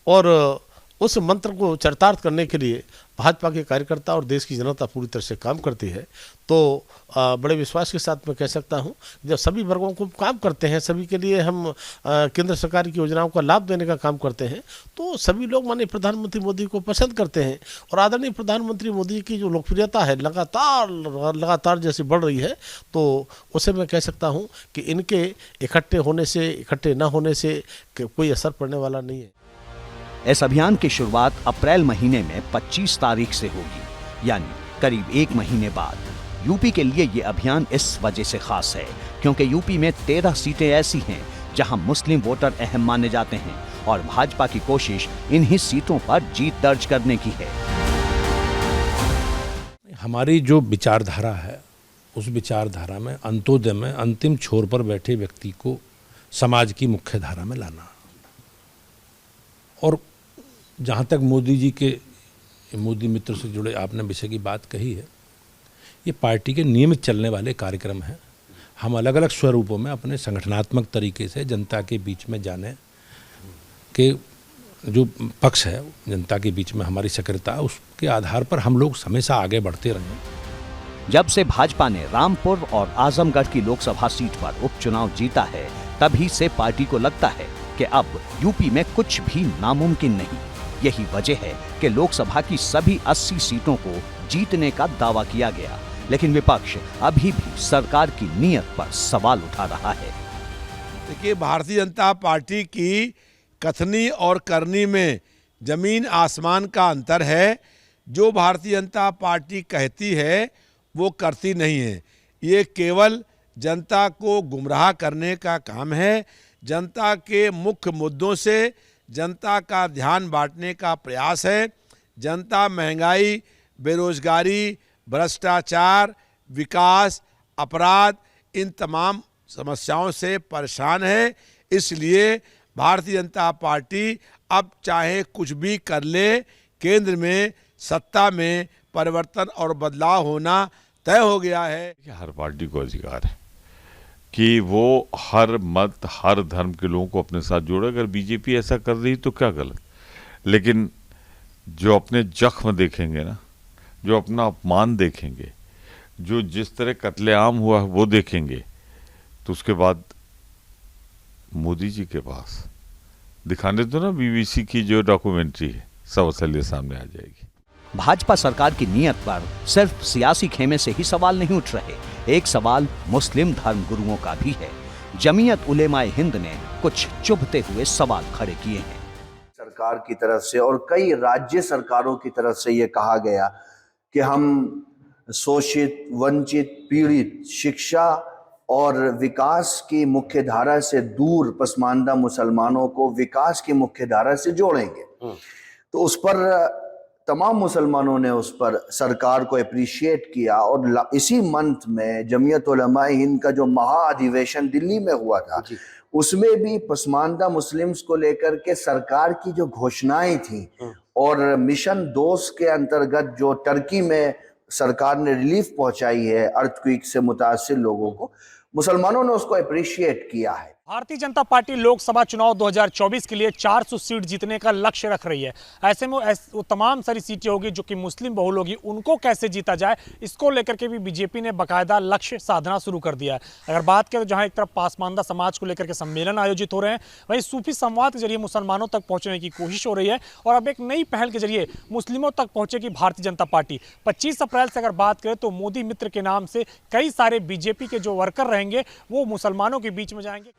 और उस मंत्र को चरितार्थ करने के लिए भाजपा के कार्यकर्ता और देश की जनता पूरी तरह से काम करती है। तो बड़े विश्वास के साथ मैं कह सकता हूं, जब सभी वर्गों को काम करते हैं, सभी के लिए हम केंद्र सरकार की योजनाओं का लाभ देने का काम करते हैं, तो सभी लोग माननीय प्रधानमंत्री मोदी को पसंद करते हैं। और आदरणीय प्रधानमंत्री मोदी की जो लोकप्रियता है लगातार जैसे बढ़ रही है, तो उसे मैं कह सकता हूँ कि इनके इकट्ठे होने से, इकट्ठे न होने से कोई असर पड़ने वाला नहीं है। इस अभियान की शुरुआत अप्रैल महीने में 25 तारीख से होगी, यानी करीब 1 महीने बाद। यूपी के लिए ये अभियान इस वजह से खास है क्योंकि यूपी में 13 सीटें ऐसी हैं जहां मुस्लिम वोटर अहम माने जाते हैं और भाजपा की कोशिश इन्हीं सीटों पर जीत दर्ज करने की है। हमारी जो विचारधारा है, उस विचारधारा में अंत्योदय में अंतिम छोर पर बैठे व्यक्ति को समाज की मुख्य धारा में लाना। और जहाँ तक मोदी जी के मोदी मित्र से जुड़े आपने विषय की बात कही है, ये पार्टी के नियमित चलने वाले कार्यक्रम हैं। हम अलग अलग स्वरूपों में अपने संगठनात्मक तरीके से जनता के बीच में जाने के जो पक्ष है, जनता के बीच में हमारी सक्रियता, उसके आधार पर हम लोग हमेशा आगे बढ़ते रहे। जब से भाजपा ने रामपुर और आजमगढ़ की लोकसभा सीट पर उपचुनाव जीता है, तभी से पार्टी को लगता है कि अब यूपी में कुछ भी नामुमकिन नहीं। यही वजह है कि लोकसभा की सभी 80 सीटों को जीतने का दावा किया गया, लेकिन विपक्ष अभी भी सरकार की नीयत पर सवाल उठा रहा है। देखिए, भारतीय जनता पार्टी की कथनी और करनी में जमीन आसमान का अंतर है। जो भारतीय जनता पार्टी कहती है वो करती नहीं है। ये केवल जनता को गुमराह करने का काम है। जनता के मुख्य मुद्दों से जनता का ध्यान बांटने का प्रयास है। जनता महंगाई, बेरोजगारी, भ्रष्टाचार, विकास, अपराध, इन तमाम समस्याओं से परेशान है। इसलिए भारतीय जनता पार्टी अब चाहे कुछ भी कर ले, केंद्र में सत्ता में परिवर्तन और बदलाव होना तय हो गया है। हर पार्टी को अधिकार है कि वो हर मत, हर धर्म के लोगों को अपने साथ जोड़े। अगर बीजेपी ऐसा कर रही तो क्या गलत, लेकिन जो अपने जख्म देखेंगे ना, जो अपना अपमान देखेंगे, जो जिस तरह कत्लेआम हुआ वो देखेंगे, तो उसके बाद मोदी जी के पास दिखाने दो ना बीबीसी की जो डॉक्यूमेंट्री है, सब असलियत सामने आ जाएगी। भाजपा सरकार की नीयत पर सिर्फ सियासी खेमे से ही सवाल नहीं उठ रहे, एक सवाल मुस्लिम धर्म गुरुओं का भी है। जमीयत उलेमाए हिंद ने कुछ चुभते हुए सवाल खड़े किए हैं। सरकार की तरफ से और कई राज्य सरकारों की तरफ से ये कहा गया कि हम शोषित, वंचित, पीड़ित, शिक्षा और विकास की मुख्य धारा से दूर पसमानदा मुसलमानों को विकास की मुख्य धारा से जोड़ेंगे। तो उस पर तमाम मुसलमानों ने उस पर सरकार को अप्रिशिएट किया और इसी मंथ में जमीयत उलमाए हिंद का जो महाअधिवेशन दिल्ली में हुआ था, उसमें भी पसमानदा मुस्लिम्स को लेकर के सरकार की जो घोषणाएं थी और मिशन दोस्त के अंतर्गत जो टर्की में सरकार ने रिलीफ पहुंचाई है अर्थक्वेक से मुतासिर लोगों को, मुसलमानों ने उसको अप्रिशिएट किया है। भारतीय जनता पार्टी लोकसभा चुनाव 2024 के लिए 400 सीट जीतने का लक्ष्य रख रही है। ऐसे में वो तमाम सारी सीटें होगी जो कि मुस्लिम बहुल होगी, उनको कैसे जीता जाए, इसको लेकर के भी बीजेपी ने बाकायदा लक्ष्य साधना शुरू कर दिया है। अगर बात करें तो जहां एक तरफ पासमानदा समाज को लेकर के सम्मेलन आयोजित हो रहे हैं, वहीं सूफी संवाद के जरिए मुसलमानों तक पहुंचने की कोशिश हो रही है और अब एक नई पहल के जरिए मुस्लिमों तक पहुंचेगी भारतीय जनता पार्टी। 25 अप्रैल से अगर बात करें तो मोदी मित्र के नाम से कई सारे बीजेपी के जो वर्कर रहेंगे वो मुसलमानों के बीच में जाएंगे।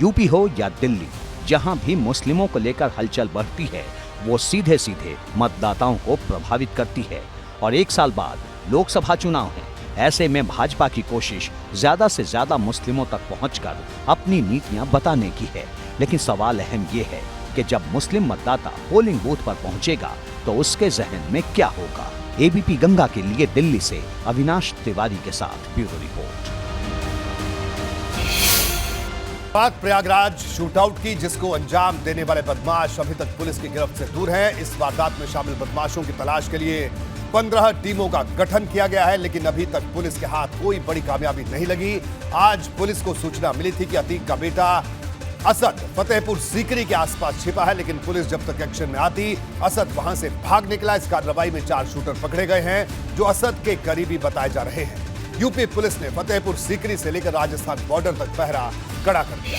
यूपी हो या दिल्ली, जहां भी मुस्लिमों को लेकर हलचल बढ़ती है, वो सीधे सीधे मतदाताओं को प्रभावित करती है। और 1 साल बाद लोकसभा चुनाव है, ऐसे में भाजपा की कोशिश ज्यादा से ज्यादा मुस्लिमों तक पहुंचकर अपनी नीतियां बताने की है। लेकिन सवाल अहम ये है कि जब मुस्लिम मतदाता पोलिंग बूथ पर पहुंचेगा तो उसके जहन में क्या होगा। एबीपी गंगा के लिए दिल्ली से अविनाश तिवारी के साथ ब्यूरो रिपोर्ट। बात प्रयागराज शूटआउट की, जिसको अंजाम देने वाले बदमाश अभी तक पुलिस की गिरफ्त से दूर हैं। इस वारदात में शामिल बदमाशों की तलाश के लिए 15 टीमों का गठन किया गया है, लेकिन अभी तक पुलिस के हाथ कोई बड़ी कामयाबी नहीं लगी। आज पुलिस को सूचना मिली थी कि अतीक का बेटा असद फतेहपुर सीकरी के आसपास छिपा है, लेकिन पुलिस जब तक एक्शन में आती असद वहां से भाग निकला। इस कार्रवाई में 4 शूटर पकड़े गए हैं जो असद के करीबी बताए जा रहे हैं। यूपी पुलिस ने फतेहपुर सीकरी से लेकर राजस्थान बॉर्डर तक पहरा कड़ा कर दिया।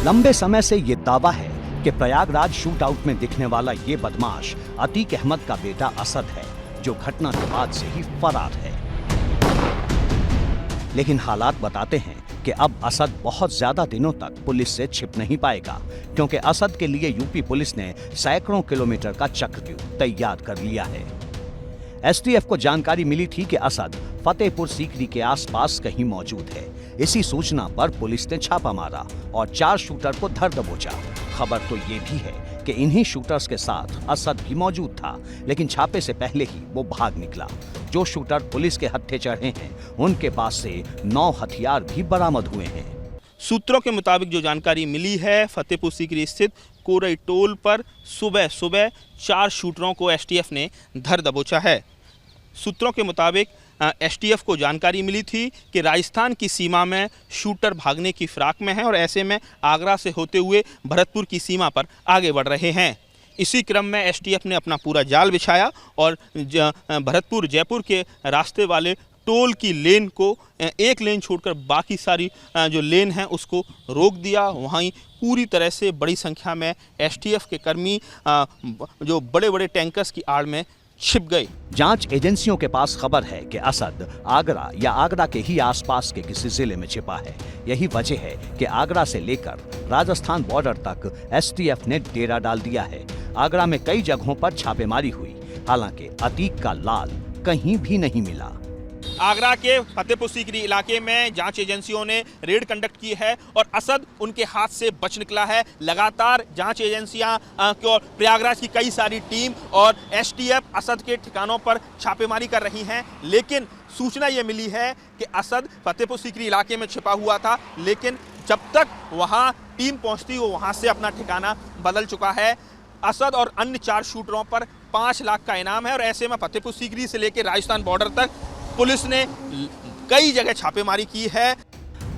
लंबे समय से ये दावा है कि प्रयागराज शूटआउट में दिखने वाला ये बदमाश अतीक अहमद का बेटा असद है, जो घटना के बाद से ही फरार है। लेकिन हालात बताते हैं कि अब असद बहुत ज्यादा दिनों तक पुलिस से छिप नहीं पाएगा, क्योंकि असद के लिए यूपी पुलिस ने सैकड़ों किलोमीटर का चक्रव्यूह तैयार कर लिया है। एसटीएफ को जानकारी मिली थी कि असद फतेहपुर सीकरी के आसपास कहीं मौजूद है। इसी सूचना पर पुलिस ने छापा मारा और 4 शूटर को धर दबोचा। खबर तो ये भी है कि इन्हीं शूटर्स के साथ असद भी मौजूद था, लेकिन छापे से पहले ही वो भाग निकला। जो शूटर पुलिस के हत्थे चढ़े हैं, उनके पास से 9 हथियार भी बरामद हुए हैं। सूत्रों के मुताबिक जो जानकारी मिली है, फतेहपुर सीकरी स्थित कोरई टोल पर सुबह 4 शूटरों को एसटीएफ ने धर दबोचा है। सूत्रों के मुताबिक एसटीएफ को जानकारी मिली थी कि राजस्थान की सीमा में शूटर भागने की फिराक में हैं और ऐसे में आगरा से होते हुए भरतपुर की सीमा पर आगे बढ़ रहे हैं। इसी क्रम में एसटीएफ ने अपना पूरा जाल बिछाया और भरतपुर जयपुर के रास्ते वाले टोल की लेन को एक लेन छोड़कर बाकी सारी जो लेन है उसको रोक दिया। वहीं पूरी तरह से बड़ी संख्या में एसटीएफ के कर्मी जो बड़े बड़े टैंकर्स की आड़ में छिप गए। जांच एजेंसियों के पास खबर है कि असद आगरा या आगरा के ही आसपास के किसी जिले में छिपा है। यही वजह है कि आगरा से लेकर राजस्थान बॉर्डर तक एसटीएफ ने डेरा डाल दिया है। आगरा में कई जगहों पर छापेमारी हुई, हालांकि अतीक का लाल कहीं भी नहीं मिला। आगरा के फतेहपुर सीकरी इलाके में जांच एजेंसियों ने रेड कंडक्ट की है और असद उनके हाथ से बच निकला है। लगातार जांच एजेंसियां और प्रयागराज की कई सारी टीम और एसटीएफ असद के ठिकानों पर छापेमारी कर रही हैं, लेकिन सूचना ये मिली है कि असद फतेहपुर सीकरी इलाके में छिपा हुआ था, लेकिन जब तक वहां टीम पहुंचती वो वहां से अपना ठिकाना बदल चुका है। असद और अन्य 4 शूटरों पर 5 लाख का इनाम है और ऐसे में फतेहपुर सीकरी से लेकर राजस्थान बॉर्डर तक पुलिस ने कई जगह छापेमारी की है।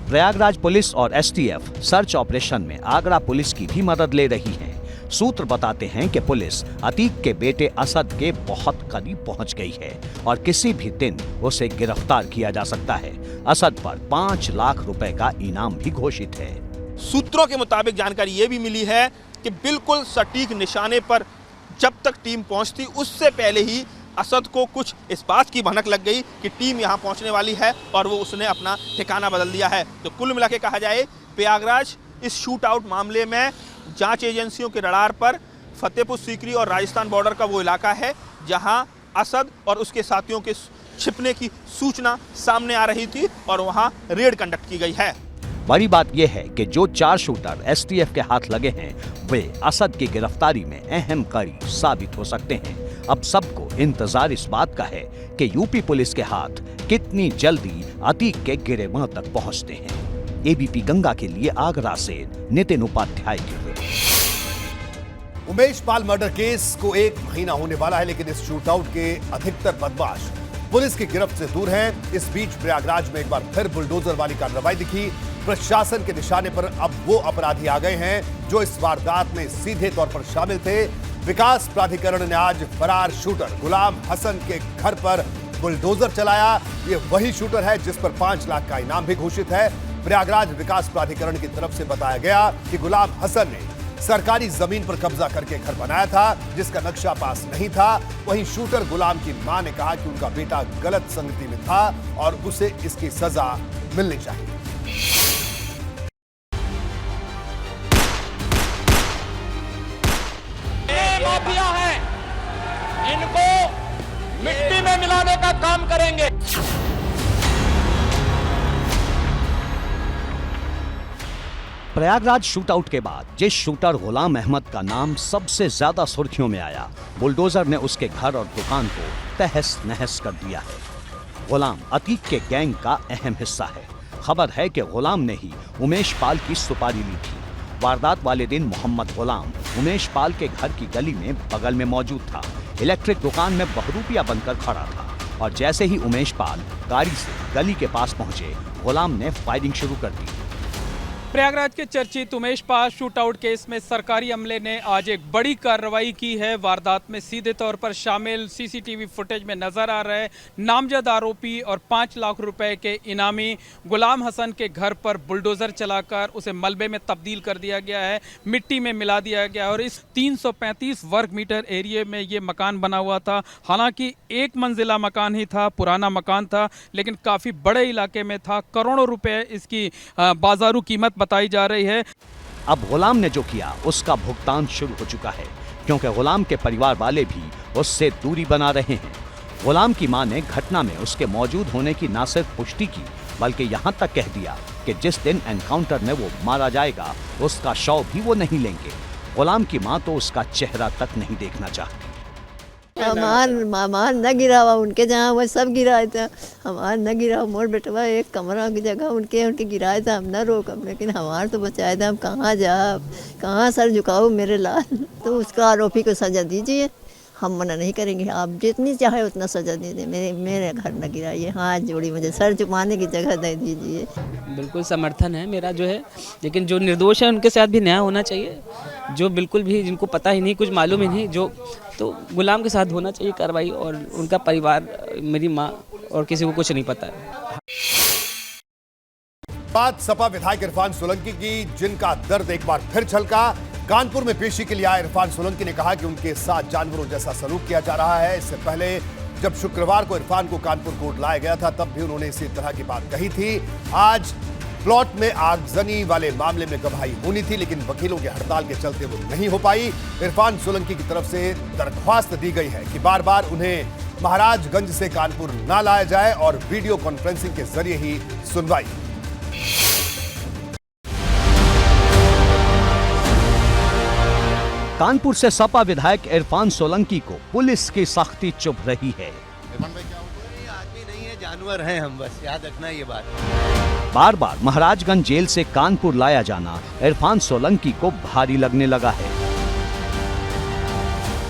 प्रयागराज पुलिस और एसटीएफ सर्च ऑपरेशन में आगरा पुलिस की भी मदद ले रही है। सूत्र बताते हैं कि पुलिस अतीक के बेटे असद के बहुत करीब पहुंच गई है और किसी भी दिन उसे गिरफ्तार किया जा सकता है। असद पर 5 लाख रुपए का इनाम भी घोषित है। सूत्रों के मुताबिक जानकारी ये भी मिली है कि बिल्कुल सटीक निशाने पर जब तक टीम पहुंचती उससे पहले ही असद को कुछ इस बात की भनक लग गई कि टीम यहां पहुंचने वाली है और वो उसने अपना ठिकाना बदल दिया है। तो कुल मिला के कहा जाए, प्रयागराज इस शूट आउट मामले में जांच एजेंसियों के रडार पर फतेहपुर सीकरी और राजस्थान बॉर्डर का वो इलाका है जहां असद और उसके साथियों के छिपने की सूचना सामने आ रही थी और वहां रेड कंडक्ट की गई है। बड़ी बात यह है कि जो 4 शूटर एसटीएफ के हाथ लगे हैं वे असद की गिरफ्तारी में अहम कड़ी साबित हो सकते हैं। अब सबको इंतजार इस बात का है कि यूपी पुलिस के हाथ कितनी जल्दी अतीक के गिरेबान तक पहुंचते हैं। एबीपी गंगा के लिए आगरा से नितिन उपाध्याय की report. Umesh Pal murder case को 1 महीना होने वाला है, लेकिन इस शूटआउट के अधिकतर बदमाश पुलिस की गिरफ्त से दूर हैं। इस बीच प्रयागराज में एक बार फिर बुलडोजर वाली कार्रवाई दिखी। प्रशासन के निशाने पर अब वो अपराधी आ गए हैं जो इस वारदात में सीधे तौर पर शामिल थे। विकास प्राधिकरण ने आज फरार शूटर गुलाम हसन के घर पर बुलडोजर चलाया। ये वही शूटर है जिस पर 5 लाख का इनाम भी घोषित है। प्रयागराज विकास प्राधिकरण की तरफ से बताया गया कि गुलाम हसन ने सरकारी जमीन पर कब्जा करके घर बनाया था जिसका नक्शा पास नहीं था। वहीं शूटर गुलाम की मां ने कहा कि उनका बेटा गलत संगति में था और उसे इसकी सजा मिलनी चाहिए। माफिया है, इनको मिट्टी में मिलाने का काम करेंगे। प्रयागराज शूटआउट के बाद जिस शूटर गुलाम अहमद का नाम सबसे ज्यादा सुर्खियों में आया, बुलडोजर ने उसके घर और दुकान को तहस नहस कर दिया है। गुलाम अतीक के गैंग का अहम हिस्सा है। खबर है कि गुलाम ने ही उमेश पाल की सुपारी ली थी। वारदात वाले दिन मोहम्मद गुलाम उमेश पाल के घर की गली में बगल में मौजूद था। इलेक्ट्रिक दुकान में बहरूपिया बनकर खड़ा था और जैसे ही उमेश पाल गाड़ी से गली के पास पहुंचे, गुलाम ने फायरिंग शुरू कर दी। प्रयागराज के चर्चित उमेश पाल शूटआउट केस में सरकारी अमले ने आज एक बड़ी कार्रवाई की है। वारदात में सीधे तौर पर शामिल सीसीटीवी फुटेज में नजर आ रहे नामजद आरोपी और 5 लाख रुपए के इनामी गुलाम हसन के घर पर बुलडोजर चलाकर उसे मलबे में तब्दील कर दिया गया है, मिट्टी में मिला दिया गया और इस 335 वर्ग मीटर एरिया में ये मकान बना हुआ था। हालांकि एक मंजिला मकान ही था, पुराना मकान था, लेकिन काफी बड़े इलाके में था। करोड़ों रुपए इसकी बाजारू कीमत बताई जा रही है। अब गुलाम ने जो किया उसका भुगतान शुरू हो चुका है, क्योंकि गुलाम के परिवार वाले भी उससे दूरी बना रहे हैं। गुलाम की मां ने घटना में उसके मौजूद होने की न सिर्फ पुष्टि की, बल्कि यहां तक कह दिया कि जिस दिन एनकाउंटर में वो मारा जाएगा उसका शव भी वो नहीं लेंगे। गुलाम की मां तो उसका चेहरा तक नहीं देखना चाहती। हमार न गिरा हुआ, उनके जहाँ हुआ सब गिराया था, हमार न गिरा हुआ। मोर बेटवा एक कमरा की जगह उनके गिराया था, हम न रोकब, लेकिन हमार तो बचाया था। हम कहाँ जाओ, कहाँ सर झुकाओ मेरे लाल। तो उसका आरोपी को सजा दीजिए, हम मना नहीं करेंगे। आप जितनी चाहे उतना सजा दे दें, मेरे घर न गिराइए। हाथ जोड़ी, मुझे सर झुकाने की जगह दे दीजिए। बिल्कुल समर्थन है मेरा जो है, लेकिन जो निर्दोष है उनके साथ भी न्याय होना चाहिए। जो बिल्कुल भी जिनको पता ही नहीं, कुछ मालूम ही नहीं, जो तो गुलाम के साथ होना चाहिए कार्रवाई। और उनका परिवार, मेरी माँ और किसी को कुछ नहीं पता है। बात सपा विधायक इरफान सोलंकी की, जिनका दर्द एक बार फिर छलका। कानपुर में पेशी के लिए आए इरफान सोलंकी ने कहा कि उनके साथ जानवरों जैसा सलूक किया जा रहा है। इससे पहले जब शुक्रवार को इरफान को कानपुर कोर्ट लाया गया था, तब भी उन्होंने इसी तरह की बात कही थी। आज प्लॉट में आगजनी वाले मामले में गवाही होनी थी, लेकिन वकीलों की हड़ताल के चलते वो नहीं हो पाई। इरफान सोलंकी की तरफ से दरख्वास्त दी गई है कि बार बार उन्हें महाराजगंज से कानपुर ना लाया जाए और वीडियो कॉन्फ्रेंसिंग के जरिए ही सुनवाई। कानपुर से सपा विधायक इरफान सोलंकी को पुलिस की सख्ती चुभ रही है। आदमी नहीं है, जानवर हैं हम, बस याद रखना ये बात। बार बार महाराजगंज जेल से कानपुर लाया जाना इरफान सोलंकी को भारी लगने लगा है।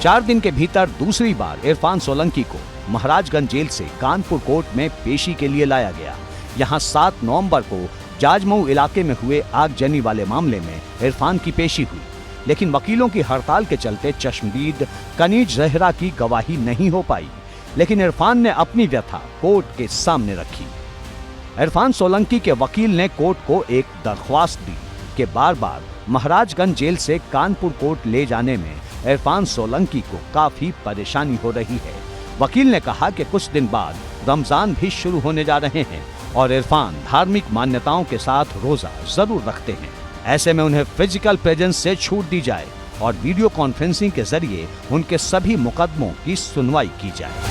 4 दिन के भीतर दूसरी बार इरफान सोलंकी को महाराजगंज जेल से कानपुर कोर्ट में पेशी के लिए लाया गया। यहां 7 नवंबर को जाजमऊ इलाके में हुए आगजनी वाले मामले में इरफान की पेशी हुई, लेकिन वकीलों की हड़ताल के चलते चश्मदीद कनीज जहरा की गवाही नहीं हो पाई। लेकिन इरफान ने अपनी व्यथा कोर्ट के सामने रखी। इरफान सोलंकी के वकील ने कोर्ट को एक दरख्वास्त दी कि बार बार महाराजगंज जेल से कानपुर कोर्ट ले जाने में इरफान सोलंकी को काफी परेशानी हो रही है। वकील ने कहा कि कुछ दिन बाद रमजान भी शुरू होने जा रहे हैं और इरफान धार्मिक मान्यताओं के साथ रोजा जरूर रखते हैं। ऐसे में उन्हें फिजिकल प्रेजेंस से छूट दी जाए और वीडियो कॉन्फ्रेंसिंग के जरिए उनके सभी मुकदमों की सुनवाई की जाए।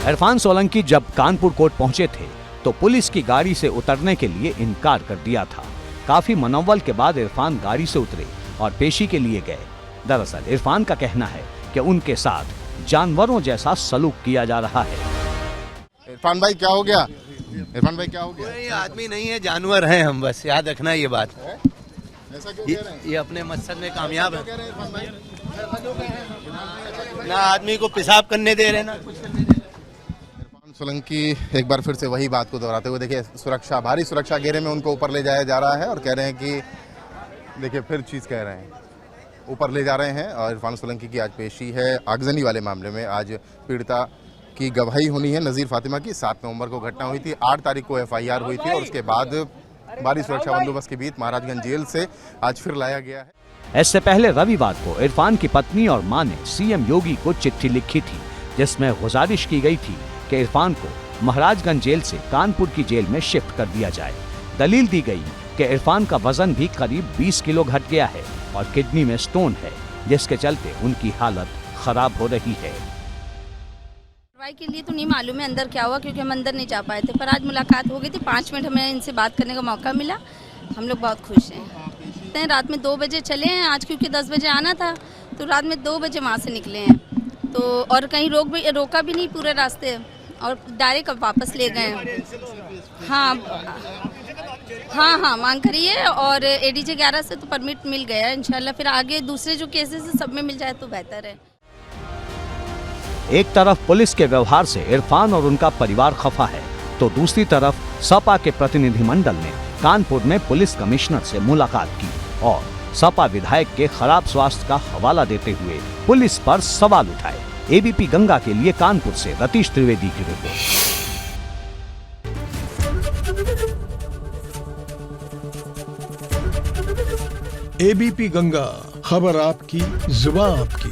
इरफान सोलंकी जब कानपुर कोर्ट पहुंचे थे तो पुलिस की गाड़ी से उतरने के लिए इनकार कर दिया था। काफी मनव्वल के बाद इरफान गाड़ी से उतरे और पेशी के लिए गए। दरअसल इरफान का कहना है कि उनके साथ जानवरों जैसा सलूक किया जा रहा है। इरफान भाई क्या हो गया? इरफान भाई क्या हो गया? कोई आदमी नहीं है, जानवर हैं हम, बस याद रखना ये बात। ऐसा क्यों कह रहे हैं? ये अपने मकसद में कामयाब है। ना आदमी को पेशाब करने दे रहे, ना कुछ करने दे। इरफान सोलंकी एक बार फिर से वही बात को दोहराते हुए, देखिए सुरक्षा, भारी सुरक्षा घेरे में उनको ऊपर ले जाया जा रहा है और कह रहे हैं कि देखिए फिर चीज़ कह रहे हैं, ऊपर ले जा रहे हैं। और इरफान सोलंकी की आज पेशी है आगजनी वाले मामले में। आज पीड़िता की गवाही होनी है नज़ीर फातिमा की। 7 नवंबर को घटना हुई थी, 8 तारीख को FIR हुई थी और उसके बाद भारी सुरक्षा बंदोबस्त के बीच महाराजगंज जेल से आज फिर लाया गया है। इससे पहले रविवार को इरफान की पत्नी और मां ने CM योगी को चिट्ठी लिखी थी, जिसमें गुजारिश की गई थी कि इरफान को महाराजगंज जेल से कानपुर की जेल में शिफ्ट कर दिया जाए। दलील दी गई कि इरफान का वजन भी करीब 20 किलो घट गया है और किडनी में स्टोन है, जिसके चलते उनकी हालत खराब हो रही है। कार्रवाई के लिए तो नहीं मालूम है अंदर क्या हुआ, क्योंकि हम अंदर नहीं जा पाए थे, पर आज मुलाकात हो गई थी। 5 मिनट हमें इनसे बात करने का मौका मिला। हम लोग बहुत खुश हैं। रात में 2 बजे चले हैं आज, क्योंकि 10 बजे आना था, तो रात में 2 बजे वहाँ से निकले हैं। तो और कहीं रोका भी नहीं पूरे रास्ते, और डायरेक्ट वापस ले गए। हाँ मांग करिए, और ADJ 11 से तो परमिट मिल गया है। इंशाल्लाह फिर आगे दूसरे जो केसेस है सब में मिल जाए तो बेहतर है। एक तरफ पुलिस के व्यवहार से इरफान और उनका परिवार खफा है, तो दूसरी तरफ सपा के प्रतिनिधिमंडल ने कानपुर में पुलिस कमिश्नर से मुलाकात की और सपा विधायक के खराब स्वास्थ्य का हवाला देते हुए पुलिस पर सवाल उठाए। ABP गंगा के लिए कानपुर से रतीश त्रिवेदी की रिपोर्ट। ABP गंगा, खबर आपकी, जुबान आपकी।